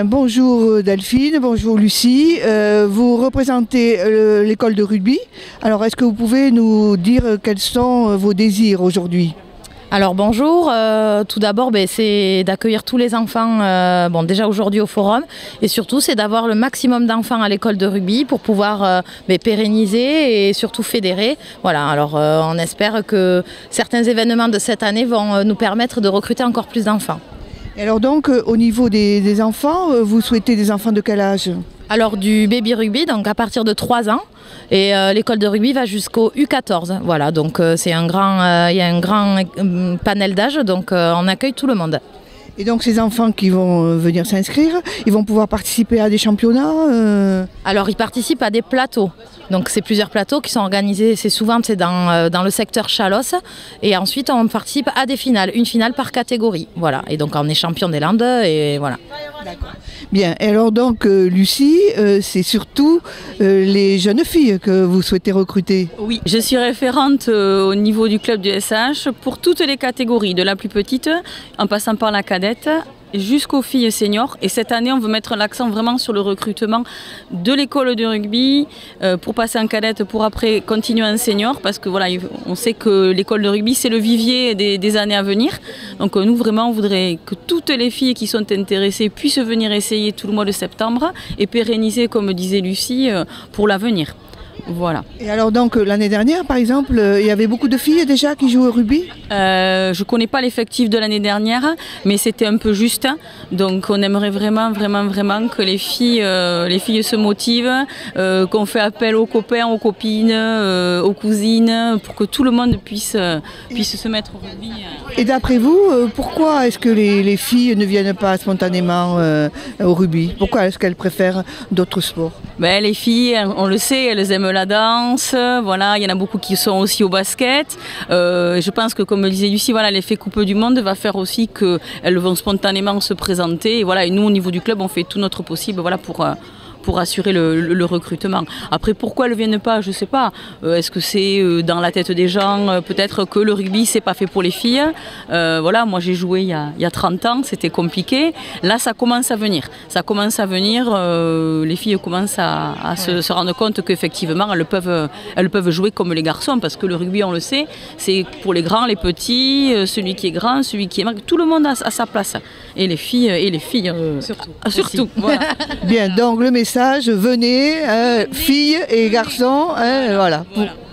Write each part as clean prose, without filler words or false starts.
Bonjour Delphine, bonjour Lucie. Vous représentez l'école de rugby. Alors est-ce que vous pouvez nous dire quels sont vos désirs aujourd'hui ? Alors bonjour, tout d'abord c'est d'accueillir tous les enfants déjà aujourd'hui au forum, et surtout c'est d'avoir le maximum d'enfants à l'école de rugby pour pouvoir pérenniser et surtout fédérer. Voilà, alors on espère que certains événements de cette année vont nous permettre de recruter encore plus d'enfants. Et alors donc au niveau des enfants, vous souhaitez des enfants de quel âge ? Alors du baby rugby, donc à partir de 3 ans, et l'école de rugby va jusqu'au U14. Voilà, donc c'est un grand, il y a un grand panel d'âge, donc on accueille tout le monde. Et donc ces enfants qui vont venir s'inscrire, ils vont pouvoir participer à des championnats Alors ils participent à des plateaux. Donc c'est plusieurs plateaux qui sont organisés, c'est souvent dans le secteur Chalosse, et ensuite on participe à des finales, une finale par catégorie. Voilà, et donc on est champion des Landes et voilà. D'accord. Bien, et alors donc Lucie, c'est surtout les jeunes filles que vous souhaitez recruter. Oui, je suis référente au niveau du club du SH pour toutes les catégories, de la plus petite en passant par la cadette jusqu'aux filles seniors. Et cette année, on veut mettre l'accent vraiment sur le recrutement de l'école de rugby pour passer en cadette, pour après continuer en senior, parce que voilà, on sait que l'école de rugby, c'est le vivier des années à venir. Donc nous, vraiment, on voudrait que toutes les filles qui sont intéressées puissent venir essayer tout le mois de septembre et pérenniser, comme disait Lucie, pour l'avenir. Voilà. Et alors donc l'année dernière par exemple, il y avait beaucoup de filles déjà qui jouent au rugby ? Je ne connais pas l'effectif de l'année dernière, mais c'était un peu juste. Donc on aimerait vraiment que les filles se motivent, qu'on fait appel aux copains, aux copines, aux cousines, pour que tout le monde puisse se mettre au rugby. Et d'après vous, pourquoi est-ce que les filles ne viennent pas spontanément au rugby ? Pourquoi est-ce qu'elles préfèrent d'autres sports ? Les filles, on le sait, elles aiment la danse, voilà, il y en a beaucoup qui sont aussi au basket. Je pense que, comme le disait Lucie, voilà, l'effet Coupe du Monde va faire aussi qu'elles vont spontanément se présenter. Et, voilà, et nous, au niveau du club, on fait tout notre possible voilà, pour assurer le recrutement. Après, pourquoi elles ne viennent pas, je ne sais pas. Est-ce que c'est dans la tête des gens, peut-être que le rugby, c'est pas fait pour les filles. Voilà, moi j'ai joué il y a 30 ans, c'était compliqué. Là, ça commence à venir. Ça commence à venir, les filles commencent à se rendre compte qu'effectivement, elles peuvent jouer comme les garçons, parce que le rugby, on le sait, c'est pour les grands, les petits, celui qui est grand, celui qui est maigre, tout le monde a sa place. Et les filles surtout. Voilà. Bien, donc le message, venez, filles et garçons, voilà.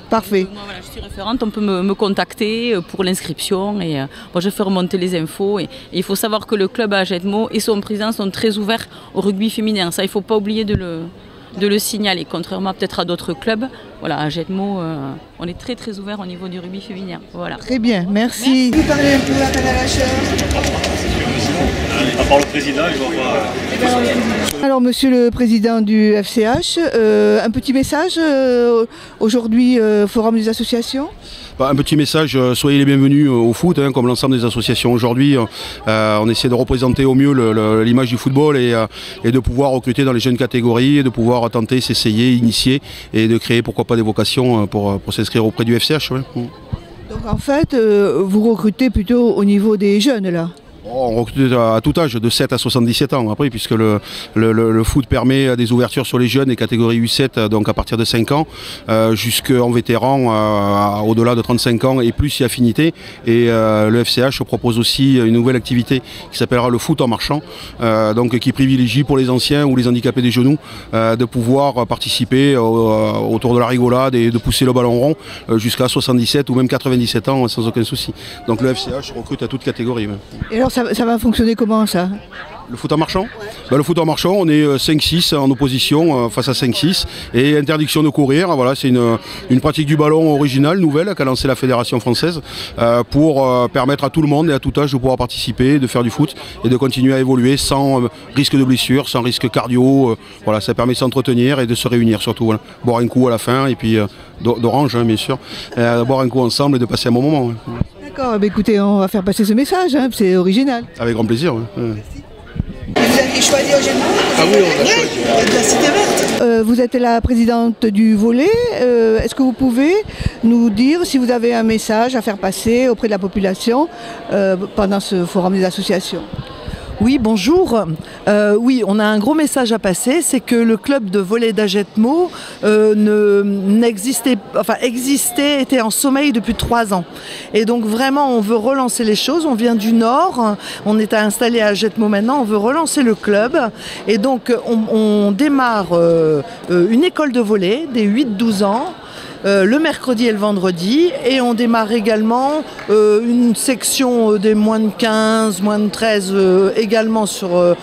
Parfait. Moi, voilà, je suis référente, on peut me contacter pour l'inscription et moi je fais remonter les infos. Et il faut savoir que le club à Agetmo et son président sont très ouverts au rugby féminin. Ça, il ne faut pas oublier de le signaler, contrairement peut-être à d'autres clubs. Voilà, à Agetmo, on est très très ouvert au niveau du rugby féminin. Voilà. Très bien, merci. Vous parlez un peu à à part le président, il va voir. Alors monsieur le président du FCH, un petit message aujourd'hui, forum des associations ? Un petit message, soyez les bienvenus au foot, comme l'ensemble des associations aujourd'hui. On essaie de représenter au mieux l'image du football et de pouvoir recruter dans les jeunes catégories, et de pouvoir tenter, s'essayer, initier et de créer pourquoi pas des vocations pour s'inscrire auprès du FCH. Ouais. Donc en fait, vous recrutez plutôt au niveau des jeunes là ? On recrute à tout âge, de 7 à 77 ans après, puisque le foot permet des ouvertures sur les jeunes, les catégories U7, donc à partir de 5 ans, jusqu'en vétéran, au-delà de 35 ans et plus si affinité. Et le FCH propose aussi une nouvelle activité qui s'appellera le foot en marchant, donc qui privilégie pour les anciens ou les handicapés des genoux de pouvoir participer autour de la rigolade et de pousser le ballon rond jusqu'à 77 ou même 97 ans sans aucun souci. Donc le FCH recrute à toute catégorie. Et alors ça va fonctionner comment ça ? Le foot en marchand ? Le foot en marchand, on est 5-6 en opposition face à 5-6 et interdiction de courir. Voilà, c'est une pratique du ballon originale, nouvelle, qu'a lancée la Fédération française pour permettre à tout le monde et à tout âge de pouvoir participer, de faire du foot et de continuer à évoluer sans risque de blessure, sans risque cardio. Voilà, ça permet de s'entretenir et de se réunir surtout. Voilà. Boire un coup à la fin et puis d'orange bien sûr, boire un coup ensemble et de passer un bon moment. D'accord, écoutez, on va faire passer ce message, c'est original. Avec grand plaisir. Vous aviez choisi Agetmo ? Ah oui, on a choisi. De la Cité Verte. Vous êtes la présidente du volley. Est-ce que vous pouvez nous dire si vous avez un message à faire passer auprès de la population pendant ce forum des associations ? Oui, bonjour. Oui, on a un gros message à passer, c'est que le club de volley d'Agetmo était en sommeil depuis 3 ans. Et donc vraiment, on veut relancer les choses. On vient du Nord, on est installé à Agetmo maintenant, on veut relancer le club. Et donc, on démarre une école de volley des 8-12 ans. Le mercredi et le vendredi, et on démarre également une section des moins de 15, moins de 13 également sur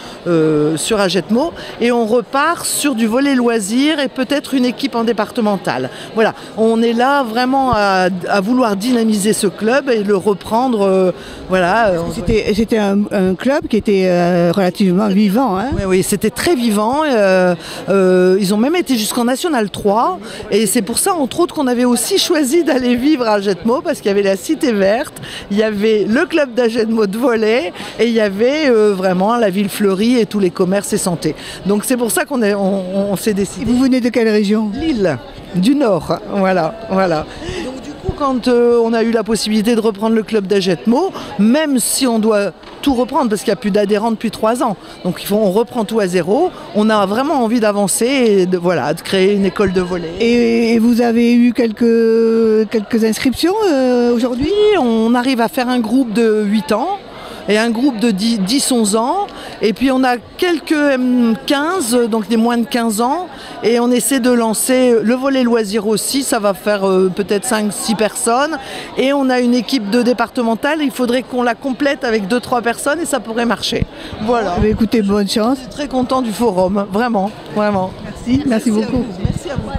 Agetmo, et on repart sur du volley loisir et peut-être une équipe en départementale. Voilà, on est là vraiment à vouloir dynamiser ce club et le reprendre. Voilà. C'était un club qui était relativement vivant. Hein. Oui, c'était très vivant. Ils ont même été jusqu'en National 3, et c'est pour ça, entre autres, qu'on avait aussi choisi d'aller vivre à Agetmo, parce qu'il y avait la Cité Verte, il y avait le club d'Agetmo de volley, et il y avait vraiment la ville fleurie et tous les commerces et santé. Donc c'est pour ça qu'on s'est décidé. Et vous venez de quelle région? Lille, du Nord, voilà. Donc du coup, quand on a eu la possibilité de reprendre le club d'Agetmo, même si on doit tout reprendre parce qu'il n'y a plus d'adhérents depuis 3 ans. Donc on reprend tout à zéro. On a vraiment envie d'avancer et de créer une école de volley. Et vous avez eu quelques inscriptions aujourd'hui? On arrive à faire un groupe de 8 ans. Et un groupe de 10-11 ans, et puis on a quelques M15, donc des moins de 15 ans, et on essaie de lancer le volley loisir aussi, ça va faire peut-être 5-6 personnes, et on a une équipe de départementale, il faudrait qu'on la complète avec 2-3 personnes, et ça pourrait marcher. Voilà. Écoutez, bonne chance. Je suis très content du forum, vraiment. Merci beaucoup. Merci à vous.